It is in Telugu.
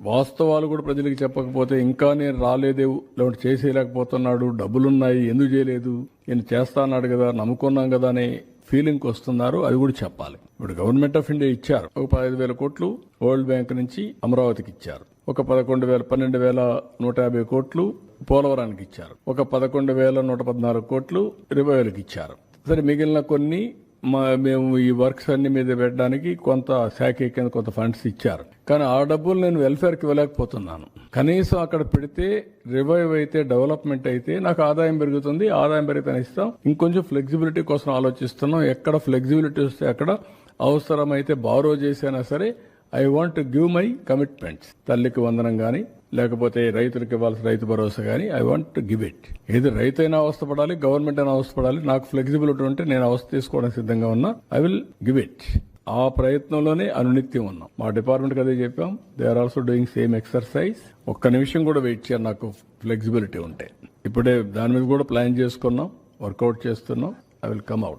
వాస్తవాలు కూడా ప్రజలకు చెప్పకపోతే ఇంకా నేను రాలేదే, లేదంటే చేసేయలేకపోతున్నాడు, డబ్బులున్నాయి ఎందుకు చేయలేదు, నేను చేస్తా అన్నాడు కదా, నమ్ముకున్నాం కదా అనే ఫీలింగ్ వస్తున్నారు. అది కూడా చెప్పాలి. ఇప్పుడు గవర్నమెంట్ ఆఫ్ ఇండియా ఇచ్చారు ఒక 15,000 కోట్లు వరల్డ్ బ్యాంక్ నుంచి అమరావతికి ఇచ్చారు. ఒక 12,150 కోట్లు పోలవరానికి ఇచ్చారు. ఒక 11,114 కోట్లు రివైవల్కి ఇచ్చారు. సరే, మిగిలిన కొన్ని మేము ఈ వర్క్స్ అన్ని మీద పెట్టడానికి కొంత శాఖ కింద కొంత ఫండ్స్ ఇచ్చారు. కానీ ఆ డబ్బులు నేను వెల్ఫేర్కి ఇవ్వలేకపోతున్నాను. కనీసం అక్కడ పెడితే రివైవ్ అయితే, డెవలప్మెంట్ అయితే నాకు ఆదాయం పెరుగుతుంది. ఆదాయం పెరిగితే ఇస్తాం. ఇంకొంచెం ఫ్లెక్సిబిలిటీ కోసం ఆలోచిస్తున్నాం. ఎక్కడ ఫ్లెక్సిబిలిటీ వస్తే అక్కడ అవసరమైతే బారో చేసైనా సరే I want to give my commitments. తల్లికి వందనం కానీ, లేకపోతే రైతులకు ఇవ్వాల్సిన రైతు భరోసా కానీ I want to give it. ఏది రైతు అయినా అవస్థపడాలి, గవర్నమెంట్ అయినా అవస్థపడాలి. నాకు ఫ్లెక్సిబిలిటీ ఉంటే నేను అవస్థ తీసుకోవడానికి సిద్ధంగా ఉన్నా. I will give it. ఆ ప్రయత్నంలోనే అనునిత్యం ఉన్నాం. మా డిపార్ట్మెంట్కి అదే చెప్పాం. They are also doing same exercise. ఒక్క నిమిషం కూడా వెయిట్ చేయాలి నాకు ఫ్లెక్సిబిలిటీ ఉంటే. ఇప్పుడే దాని మీద కూడా ప్లాన్ చేసుకున్నాం, వర్కౌట్ చేస్తున్నాం. I will come out.